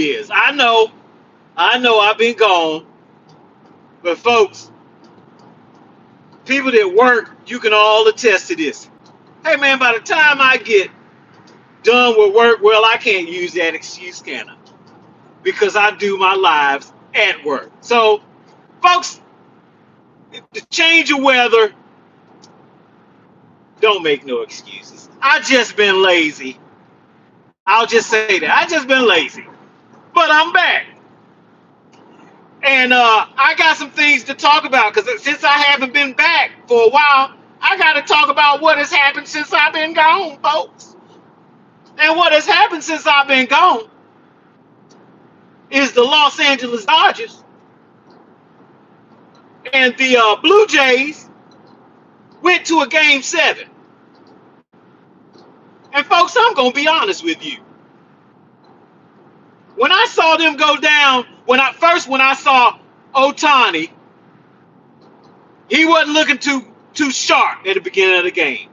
is. I know I've been gone, but folks, people that work, you can all attest to this. Hey man, by the time I get done with work, well, I can't use that excuse, can I? Because I do my lives at work. So, folks, the change of weather, don't make no excuses. I just been lazy. I'll just say that. I just been lazy. But I'm back. And I got some things to talk about because since I haven't been back for a while, I got to talk about what has happened since I've been gone, folks. And what has happened since I've been gone is the Los Angeles Dodgers and the Blue Jays went to a game 7. And folks, I'm going to be honest with you. When I saw them go down, when I saw Ohtani, he wasn't looking too sharp at the beginning of the game.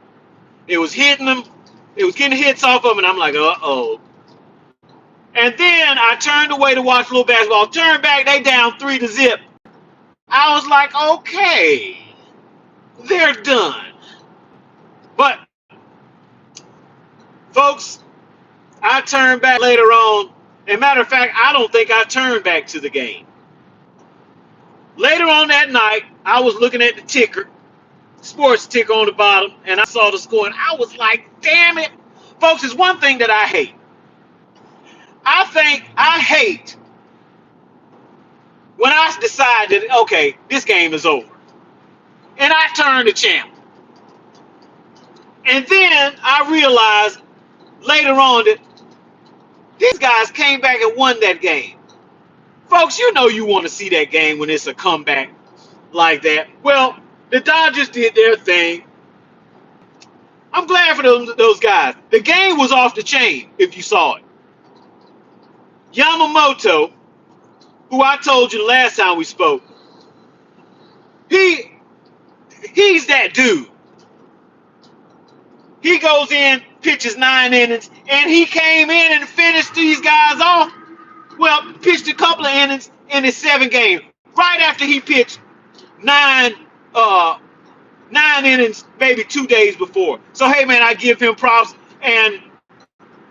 It was hitting him. It was getting hits off of him, and I'm like, uh-oh. And then I turned away to watch a little basketball. Turned back, they down 3-0. I was like, okay, they're done. But, folks, I turned back later on. As a matter of fact, I don't think I turned back to the game. Later on that night, I was looking at the ticker, sports ticker on the bottom, and I saw the score, and I was like, damn it. Folks, it's one thing that I hate. I hate when I decide that, okay, this game is over. And I turn the channel. And then I realized later on that these guys came back and won that game. Folks, you know you want to see that game when it's a comeback like that. Well, the Dodgers did their thing. I'm glad for those guys. The game was off the chain, if you saw it. Yamamoto, who I told you the last time we spoke, he's that dude. He goes in, pitches 9 innings, and he came in and finished these guys off. Well, pitched a couple of innings in his 7th game, right after he pitched nine innings, maybe 2 days before. So hey man, I give him props, and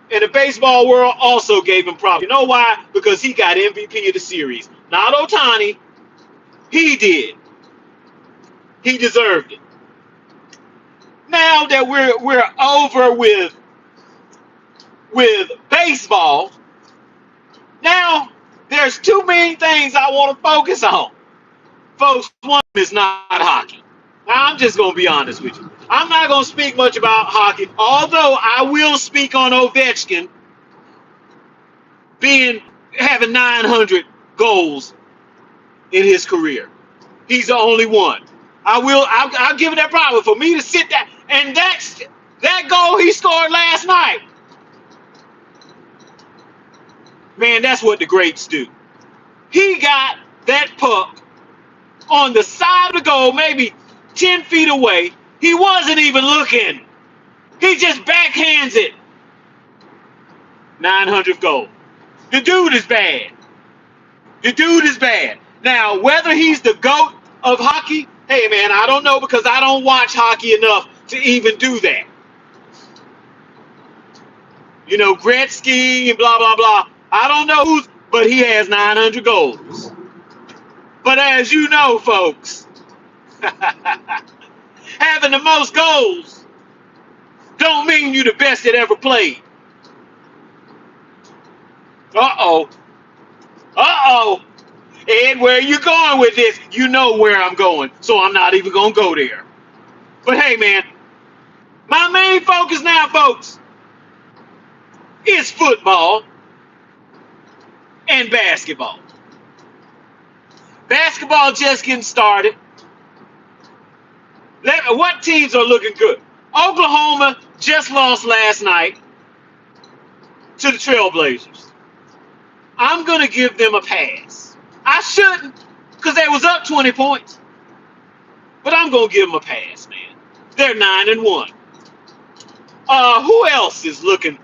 in the baseball world also gave him props. You know why? Because he got MVP of the series. Not Ohtani. He did. He deserved it. Now that we're over with baseball, now there's two main things I want to focus on. Folks, one is not hockey. Now, I'm just going to be honest with you. I'm not going to speak much about hockey, although I will speak on Ovechkin having 900 goals in his career. He's the only one. I'll give it that problem for me to sit there. And that goal he scored last night. Man, that's what the greats do. He got that puck on the side of the goal, maybe 10 feet away. He wasn't even looking. He just backhands it. 900 goal. The dude is bad. The dude is bad. Now, whether he's the GOAT of hockey, hey, man, I don't know because I don't watch hockey enough to even do that. You know, Gretzky and blah, blah, blah. I don't know but he has 900 goals. But as you know, folks, having the most goals don't mean you're the best that ever played. Uh-oh. Uh-oh. Ed, where are you going with this? You know where I'm going, so I'm not even going to go there. But hey, man, my main focus now, folks, is football and basketball. Basketball just getting started. What teams are looking good? Oklahoma just lost last night to the Trailblazers. I'm going to give them a pass. I shouldn't because they was up 20 points. But I'm going to give them a pass, man. They're 9-1. Who else is looking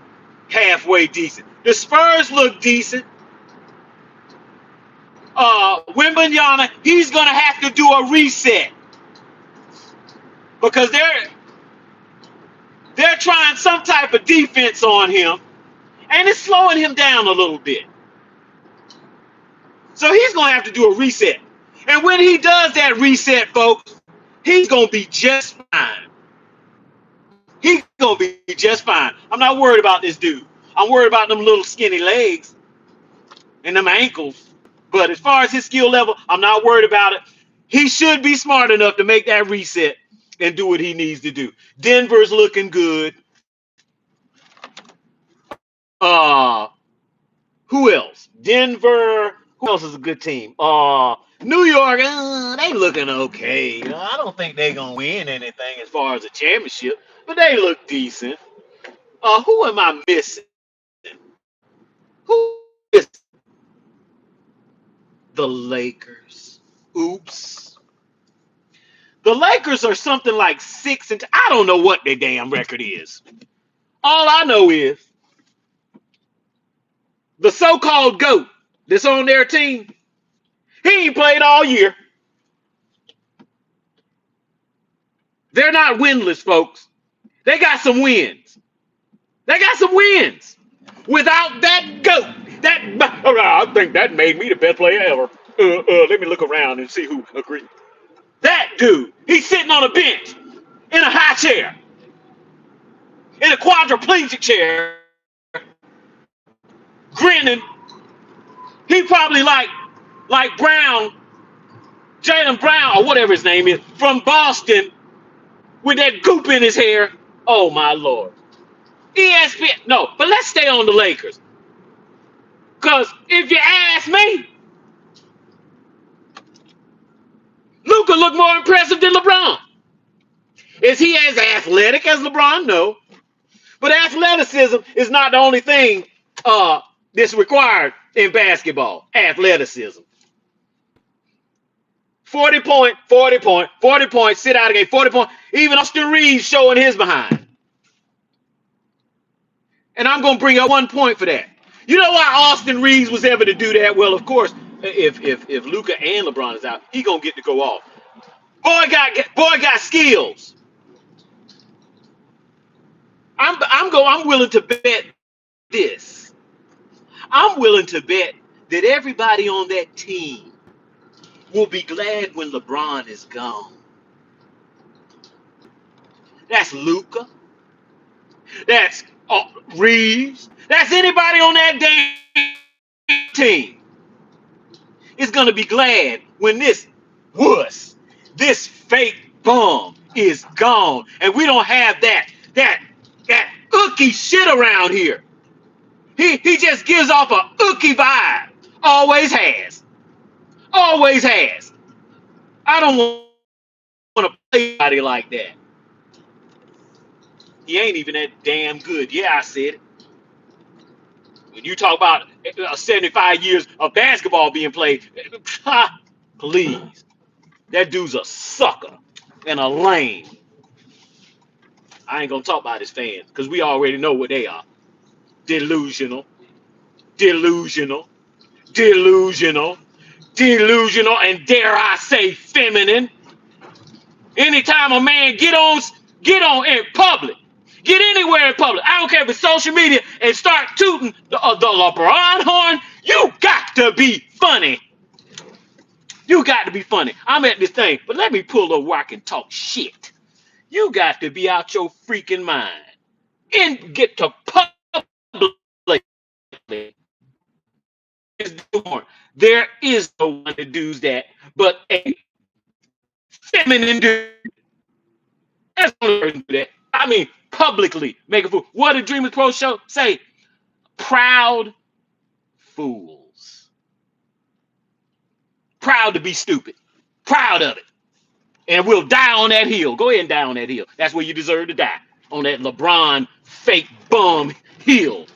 halfway decent? The Spurs look decent. Wembanyama, he's going to have to do a reset because they're trying some type of defense on him, and it's slowing him down a little bit. So he's going to have to do a reset. And when he does that reset, folks, he's going to be just fine. He's going to be just fine. I'm not worried about this dude. I'm worried about them little skinny legs and them ankles. But as far as his skill level, I'm not worried about it. He should be smart enough to make that reset and do what he needs to do. Denver's looking good. Who else? Denver. Who else is a good team? New York. They looking okay. I don't think they're gonna win anything as far as a championship, but they look decent. Who am I missing? Who is the Lakers? Oops. The Lakers are something like 6 and I don't know what their damn record is. All I know is the so-called GOAT that's on their team, he ain't played all year. They're not winless, folks. They got some wins. They got some wins. Without that GOAT, I think that made me the best player ever. Let me look around and see who agrees. That dude, he's sitting on a bench in a high chair, in a quadriplegic chair, grinning. He probably like Brown, Jaylen Brown, or whatever his name is, from Boston with that goop in his hair. Oh, my Lord. ESPN. No, but let's stay on the Lakers. Because if you ask me, Luka looked more impressive than LeBron. Is he as athletic as LeBron? No. But athleticism is not the only thing that's required in basketball. Athleticism. 40 point, 40 point, 40 point, sit out again, 40 point. Even Austin Reeves showing his behind. And I'm going to bring up 1 point for that. You know why Austin Reeves was able to do that? Well, of course, if Luka and LeBron is out, he going to get to go off. Boy got skills. I'm willing to bet this. I'm willing to bet that everybody on that team will be glad when LeBron is gone. That's Luka. That's Reeves. That's anybody on that damn team is going to be glad when this wuss, this fake bum is gone. And we don't have that ookie shit around here. He just gives off a ookie vibe. Always has. Always has. I don't want to play anybody like that. He ain't even that damn good. Yeah, I said it. When you talk about 75 years of basketball being played, please. That dude's a sucker and a lame. I ain't going to talk about his fans because we already know what they are. Delusional, delusional, delusional, delusional, and dare I say feminine. Anytime a man get on in public, get anywhere in public, I don't care if it's social media, and start tooting the LeBron horn, you got to be funny. You got to be funny. I'm at this thing, but let me pull over where I can talk shit. You got to be out your freaking mind and get to public. There is no one that does that but a feminine dude. That's the only person do that. I mean, publicly make a fool. What did Dreamers Pro Show say? Proud fools. Proud to be stupid. Proud of it. And we'll die on that hill. Go ahead and die on that hill. That's where you deserve to die. On that LeBron fake bum hill.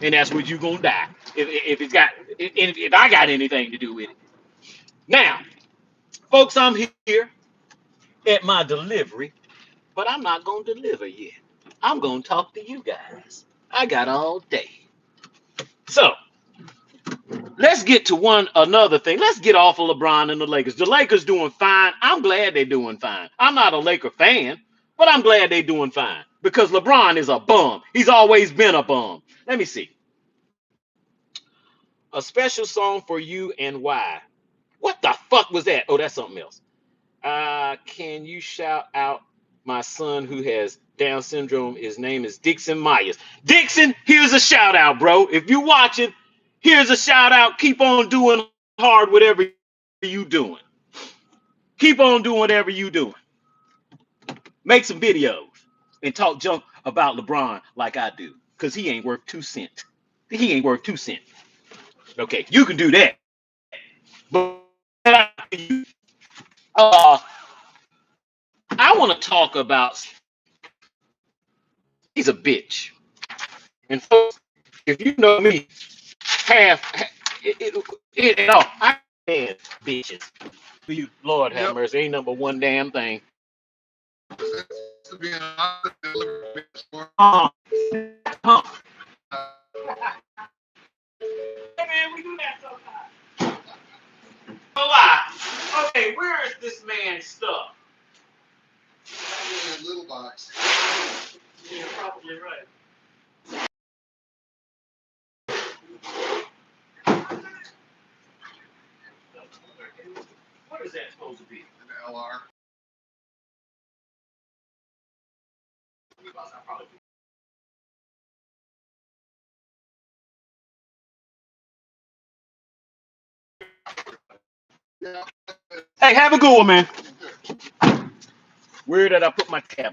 And that's where you're gonna die. If I got anything to do with it. Now, folks, I'm here at my delivery, but I'm not gonna deliver yet. I'm gonna talk to you guys. I got all day. So, let's get to another thing. Let's get off of LeBron and the Lakers. The Lakers doing fine. I'm glad they're doing fine. I'm not a Laker fan, but I'm glad they're doing fine because LeBron is a bum. He's always been a bum. Let me see. A special song for you and why? What the fuck was that? Oh, that's something else. Can you shout out my son who has Down syndrome? His name is Dixon Myers. Dixon, here's a shout out, bro. If you're watching, here's a shout out. Keep on doing hard whatever you doing. Keep on doing whatever you doing. Make some videos and talk junk about LeBron like I do, because he ain't worth 2 cents. He ain't worth 2 cents. Okay, you can do that. But I want to talk about he's a bitch. And folks, if you know me, I stand bitches. You, Lord have mercy, ain't number one damn thing. Hey man, we do that sometimes. No lie. Okay, where is this man's stuff? In a little box. You're probably right. What is that supposed to be? An LR. Hey, have a good one, man. Where did I put my tablet?